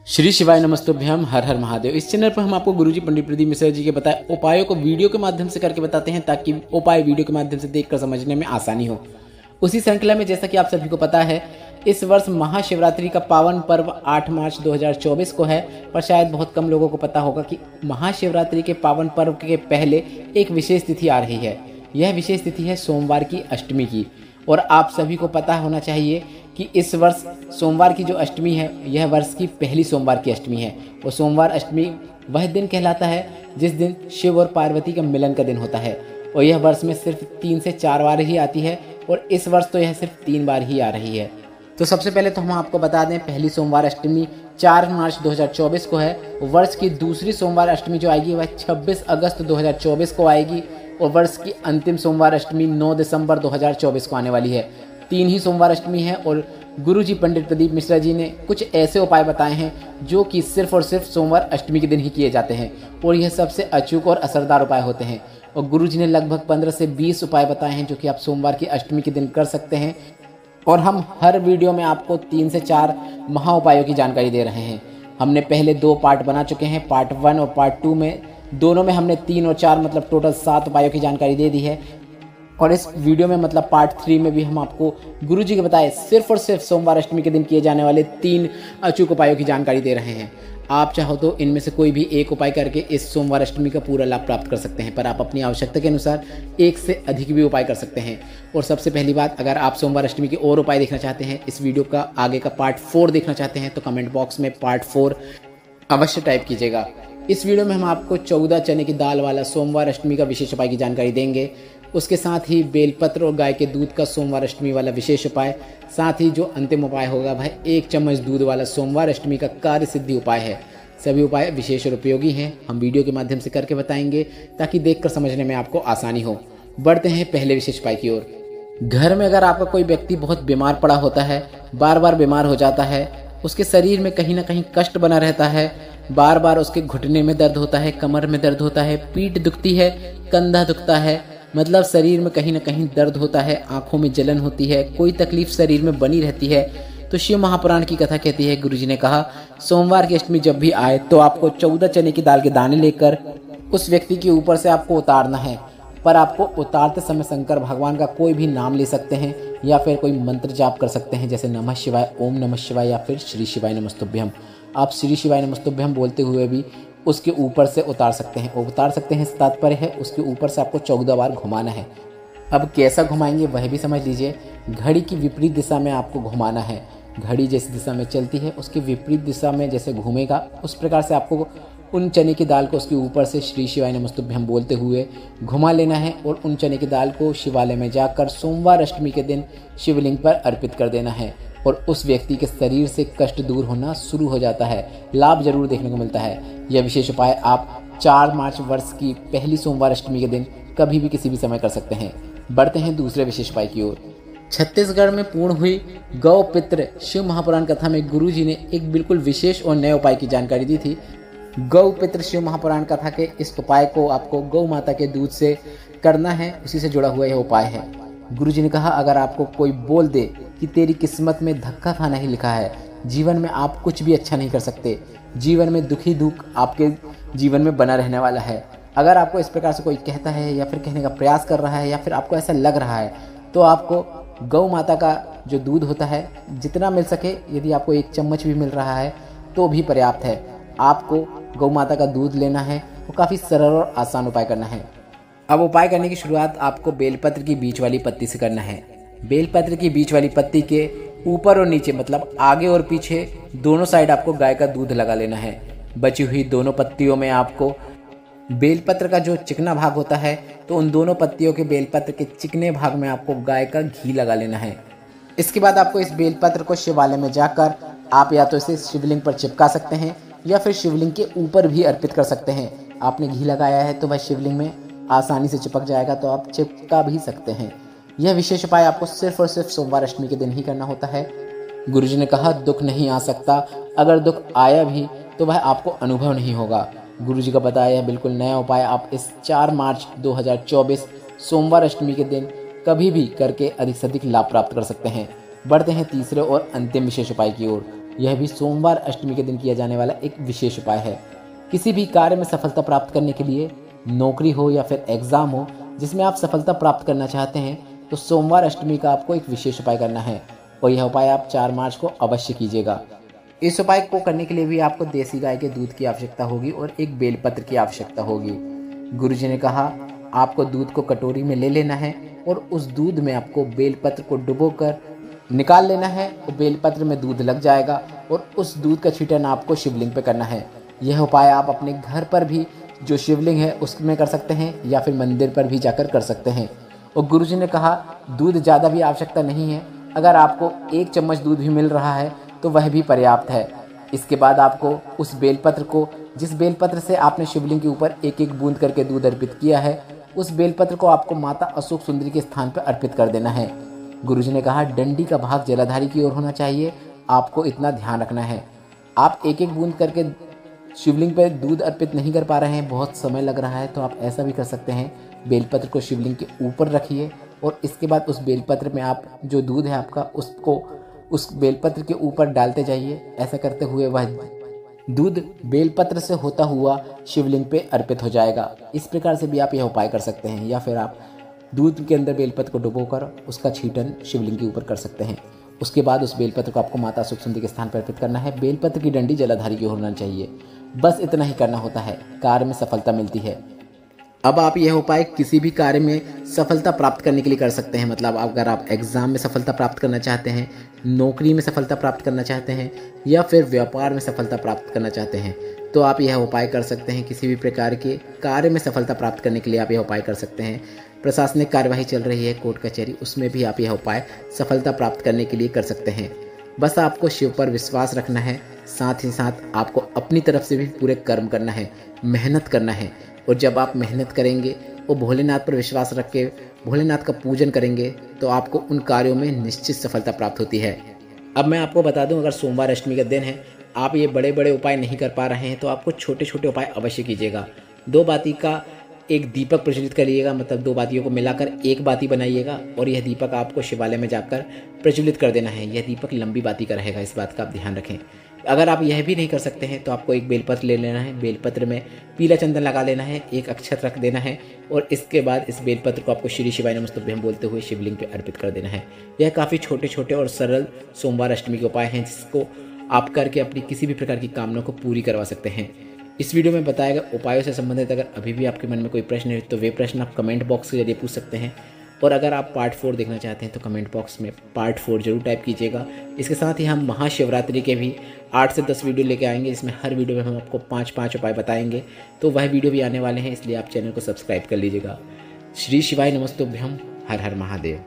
श्री शिवाय नमस्तुभ्यम, हर हर महादेव। इस चैनल पर हम आपको गुरुजी पंडित प्रदीप मिश्रा जी के बताए उपायों को वीडियो के माध्यम से करके बताते हैं ताकि उपाय वीडियो के माध्यम से देखकर समझने में आसानी हो। उसी श्रृंखला में जैसा कि आप सभी को पता है, इस वर्ष महाशिवरात्रि का पावन पर्व 8 मार्च 2024 को है, पर शायद बहुत कम लोगों को पता होगा कि महाशिवरात्रि के पावन पर्व के पहले एक विशेष तिथि आ रही है। यह विशेष तिथि है सोमवार की अष्टमी की, और आप सभी को पता होना चाहिए कि इस वर्ष सोमवार की जो अष्टमी है यह वर्ष की पहली सोमवार की अष्टमी है। और सोमवार अष्टमी वह दिन कहलाता है जिस दिन शिव और पार्वती का मिलन का दिन होता है, और यह वर्ष में सिर्फ 3 से 4 बार ही आती है, और इस वर्ष तो यह सिर्फ 3 बार ही आ रही है। तो सबसे पहले तो हम आपको बता दें, पहली सोमवार अष्टमी 4 मार्च 2024 को है। वर्ष की दूसरी सोमवार अष्टमी जो आएगी वह 26 अगस्त 2024 को आएगी, और वर्ष की अंतिम सोमवार अष्टमी 9 दिसंबर 2024 को आने वाली है। 3 ही सोमवार अष्टमी है, और गुरुजी पंडित प्रदीप मिश्रा जी ने कुछ ऐसे उपाय बताए हैं जो कि सिर्फ और सिर्फ सोमवार अष्टमी के दिन ही किए जाते हैं, और यह सबसे अचूक और असरदार उपाय होते हैं। और गुरुजी ने लगभग 15 से 20 उपाय बताए हैं जो कि आप सोमवार की अष्टमी के दिन कर सकते हैं, और हम हर वीडियो में आपको 3 से 4 महा उपायों की जानकारी दे रहे हैं। हमने पहले 2 पार्ट बना चुके हैं, पार्ट 1 और पार्ट 2 में। दोनों में हमने 3 और 4 मतलब टोटल 7 उपायों की जानकारी दे दी है, और इस वीडियो में मतलब पार्ट 3 में भी हम आपको गुरुजी के बताए सिर्फ और सिर्फ सोमवार अष्टमी के दिन किए जाने वाले 3 अचूक उपायों की जानकारी दे रहे हैं। आप चाहो तो इनमें से कोई भी एक उपाय करके इस सोमवार अष्टमी का पूरा लाभ प्राप्त कर सकते हैं, पर आप अपनी आवश्यकता के अनुसार 1 से अधिक भी उपाय कर सकते हैं। और सबसे पहली बात, अगर आप सोमवार अष्टमी के और उपाय देखना चाहते हैं, इस वीडियो का आगे का पार्ट 4 देखना चाहते हैं, तो कमेंट बॉक्स में पार्ट 4 अवश्य टाइप कीजिएगा। इस वीडियो में हम आपको 14 चने की दाल वाला सोमवार अष्टमी का विशेष उपाय की जानकारी देंगे। उसके साथ ही बेलपत्र और गाय के दूध का सोमवार अष्टमी वाला विशेष उपाय, साथ ही जो अंतिम उपाय होगा वह 1 चम्मच दूध वाला सोमवार अष्टमी का कार्य सिद्धि उपाय है। सभी उपाय विशेष और उपयोगी हैं, हम वीडियो के माध्यम से करके बताएंगे ताकि देखकर समझने में आपको आसानी हो। बढ़ते हैं पहले विशेष उपाय की ओर। घर में अगर आपका कोई व्यक्ति बहुत बीमार पड़ा होता है, बार बार बीमार हो जाता है, उसके शरीर में कहीं ना कहीं कष्ट बना रहता है, बार बार उसके घुटने में दर्द होता है, कमर में दर्द होता है, पीठ दुखती है, कंधा दुखता है, मतलब शरीर में कहीं ना कहीं दर्द होता है, आंखों में जलन होती है, कोई तकलीफ शरीर में बनी रहती है, तो शिव महापुराण की कथा कहती है, गुरुजी ने कहा सोमवार की अष्टमी जब भी आए तो आपको 14 चने की दाल के दाने लेकर उस व्यक्ति के ऊपर से आपको उतारना है। पर आपको उतारते समय शंकर भगवान का कोई भी नाम ले सकते हैं, या फिर कोई मंत्र जाप कर सकते हैं, जैसे नमः शिवाय, ओम नमः शिवाय, या फिर श्री शिवाय नमस्तुभ्यम। आप श्री शिवाय नमस्तुभ्यम बोलते हुए भी उसके ऊपर से उतार सकते हैं। उतार सकते हैं तात्पर्य है उसके ऊपर से आपको 14 बार घुमाना है। अब कैसा घुमाएंगे वह भी समझ लीजिए। घड़ी की विपरीत दिशा में आपको घुमाना है। घड़ी जिस दिशा में चलती है उसकी विपरीत दिशा में जैसे घूमेगा, उस प्रकार से आपको उन चने की दाल को उसके ऊपर से श्री शिवाय नमस्तुभ्यम बोलते हुए घुमा लेना है, और उन चने की दाल को शिवालय में जाकर सोमवार अष्टमी के दिन शिवलिंग पर अर्पित कर देना है, और उस व्यक्ति के शरीर से कष्ट दूर होना शुरू हो जाता है। लाभ जरूर देखने को मिलता है। यह विशेष उपाय आप 4 मार्च वर्ष की पहली सोमवार अष्टमी के दिन कभी भी किसी भी समय कर सकते हैं। बढ़ते हैं दूसरे विशेष उपाय की ओर। छत्तीसगढ़ में पूर्ण हुई गौ पित्र शिव महापुराण कथा में गुरुजी ने एक बिल्कुल विशेष और नए उपाय की जानकारी दी थी। गौ पित्र शिव महापुराण कथा के इस उपाय को आपको गौ माता के दूध से करना है, उसी से जुड़ा हुआ यह उपाय है। गुरुजी ने कहा, अगर आपको कोई बोल दे कि तेरी किस्मत में धक्का खाना ही लिखा है, जीवन में आप कुछ भी अच्छा नहीं कर सकते, जीवन में दुखी दुख आपके जीवन में बना रहने वाला है, अगर आपको इस प्रकार से कोई कहता है या फिर कहने का प्रयास कर रहा है, या फिर आपको ऐसा लग रहा है, तो आपको गौ माता का जो दूध होता है जितना मिल सके, यदि आपको 1 चम्मच भी मिल रहा है तो भी पर्याप्त है। आपको गौ माता का दूध लेना है, वो काफ़ी सरल और आसान उपाय करना है। अब उपाय करने की शुरुआत आपको बेलपत्र की बीच वाली पत्ती से करना है। बेलपत्र की बीच वाली पत्ती के ऊपर और नीचे मतलब आगे और पीछे दोनों साइड आपको गाय का दूध लगा लेना है। बची हुई दोनों पत्तियों में आपको बेलपत्र का जो चिकना भाग होता है, तो उन दोनों पत्तियों के बेलपत्र के चिकने भाग में आपको गाय का घी लगा लेना है। इसके बाद आपको इस बेलपत्र को शिवालय में जाकर आप या तो इसे शिवलिंग पर चिपका सकते हैं, या फिर शिवलिंग के ऊपर भी अर्पित कर सकते हैं। आपने घी लगाया है तो वह शिवलिंग में आसानी से चिपक जाएगा, तो आप चिपका भी सकते हैं। यह विशेष उपाय आपको सिर्फ और सिर्फ सोमवार अष्टमी के दिन ही करना होता है। गुरुजी ने कहा, दुख नहीं आ सकता, अगर दुख आया भी तो वह आपको अनुभव नहीं होगा। गुरुजी का बताया यह बिल्कुल नया उपाय आप इस 4 मार्च 2024 सोमवार अष्टमी के दिन कभी भी करके अधिक से अधिक लाभ प्राप्त कर सकते हैं। बढ़ते हैं तीसरे और अंतिम विशेष उपाय की ओर। यह भी सोमवार अष्टमी के दिन किया जाने वाला एक विशेष उपाय है। किसी भी कार्य में सफलता प्राप्त करने के लिए, नौकरी हो या फिर एग्जाम हो जिसमें आप सफलता प्राप्त करना चाहते हैं, तो सोमवार अष्टमी का आपको एक विशेष उपाय करना है और यह उपाय आप 4 मार्च को अवश्य कीजिएगा। इस उपाय को करने के लिए भी आपको देसी गाय के दूध की आवश्यकता होगी और एक बेलपत्र की आवश्यकता होगी। गुरुजी ने कहा आपको दूध को कटोरी में ले लेना है और उस दूध में आपको बेलपत्र को डुबोकर निकाल लेना है और बेलपत्र में दूध लग जाएगा और उस दूध का छींटन आपको शिवलिंग पे करना है। यह उपाय आप अपने घर पर भी जो शिवलिंग है उसमें कर सकते हैं या फिर मंदिर पर भी जाकर कर सकते हैं। और गुरुजी ने कहा दूध ज़्यादा भी आवश्यकता नहीं है, अगर आपको 1 चम्मच दूध भी मिल रहा है तो वह भी पर्याप्त है। इसके बाद आपको उस बेलपत्र को, जिस बेलपत्र से आपने शिवलिंग के ऊपर 1-1 बूंद करके दूध अर्पित किया है, उस बेलपत्र को आपको माता अशोक सुंदरी के स्थान पर अर्पित कर देना है। गुरुजी ने कहा डंडी का भाग जलाधारी की ओर होना चाहिए, आपको इतना ध्यान रखना है। आप 1-1 बूंद करके शिवलिंग पर दूध अर्पित नहीं कर पा रहे हैं, बहुत समय लग रहा है, तो आप ऐसा भी कर सकते हैं, बेलपत्र को शिवलिंग के ऊपर रखिए और इसके बाद उस बेलपत्र में आप जो दूध है आपका उसको उस बेलपत्र के ऊपर डालते जाइए। ऐसा करते हुए वह दूध बेलपत्र से होता हुआ शिवलिंग पे अर्पित हो जाएगा। इस प्रकार से भी आप यह उपाय कर सकते हैं या फिर आप दूध के अंदर बेलपत्र को डुबोकर उसका छींटन शिवलिंग के ऊपर कर सकते हैं। उसके बाद उस बेलपत्र को आपको माता अशोक सुंदरी के स्थान पर अर्पित करना है। बेलपत्र की डंडी जलाधारी की होना चाहिए। बस इतना ही करना होता है, कार्य में सफलता मिलती है। अब आप यह उपाय किसी भी कार्य में सफलता प्राप्त करने के लिए कर सकते हैं। मतलब अगर आप एग्जाम में सफलता प्राप्त करना चाहते हैं, नौकरी में सफलता प्राप्त करना चाहते हैं या फिर व्यापार में सफलता प्राप्त करना चाहते हैं, तो आप यह उपाय कर सकते हैं। किसी भी प्रकार के कार्य में सफलता प्राप्त करने के लिए आप यह उपाय कर सकते हैं। प्रशासनिक कार्यवाही चल रही है, कोर्ट कचहरी, उसमें भी आप यह उपाय सफलता प्राप्त करने के लिए कर सकते हैं। बस आपको शिव पर विश्वास रखना है, साथ ही साथ आपको अपनी तरफ से भी पूरे कर्म करना है, मेहनत करना है। और जब आप मेहनत करेंगे और भोलेनाथ पर विश्वास रख के भोलेनाथ का पूजन करेंगे तो आपको उन कार्यों में निश्चित सफलता प्राप्त होती है। अब मैं आपको बता दूं, अगर सोमवार अष्टमी का दिन है, आप ये बड़े बड़े उपाय नहीं कर पा रहे हैं, तो आपको छोटे छोटे उपाय अवश्य कीजिएगा। 2 बाती का एक दीपक प्रज्वलित करिएगा, मतलब 2 बातियों को मिलाकर 1 बाती बनाइएगा और यह दीपक आपको शिवालय में जाकर प्रज्वलित कर देना है। यह दीपक लंबी बाती का रहेगा, इस बात का आप ध्यान रखें। अगर आप यह भी नहीं कर सकते हैं तो आपको एक बेलपत्र ले लेना है, बेलपत्र में पीला चंदन लगा लेना है, 1 अक्षत रख देना है और इसके बाद इस बेलपत्र को आपको श्री शिवाय नमस्तुभ्यं बोलते हुए शिवलिंग पे अर्पित कर देना है। यह काफ़ी छोटे छोटे और सरल सोमवार अष्टमी के उपाय हैं जिसको आप करके अपनी किसी भी प्रकार की कामना को पूरी करवा सकते हैं। इस वीडियो में बताए गए उपायों से संबंधित अगर अभी भी आपके मन में कोई प्रश्न है तो वे प्रश्न आप कमेंट बॉक्स के जरिए पूछ सकते हैं। और अगर आप पार्ट 4 देखना चाहते हैं तो कमेंट बॉक्स में पार्ट 4 जरूर टाइप कीजिएगा। इसके साथ ही हम महाशिवरात्रि के भी 8 से 10 वीडियो लेके आएंगे, इसमें हर वीडियो में हम आपको 5-5 उपाय बताएंगे, तो वह वीडियो भी आने वाले हैं, इसलिए आप चैनल को सब्सक्राइब कर लीजिएगा। श्री शिवाय नमस्तुभ्यं। हर हर महादेव।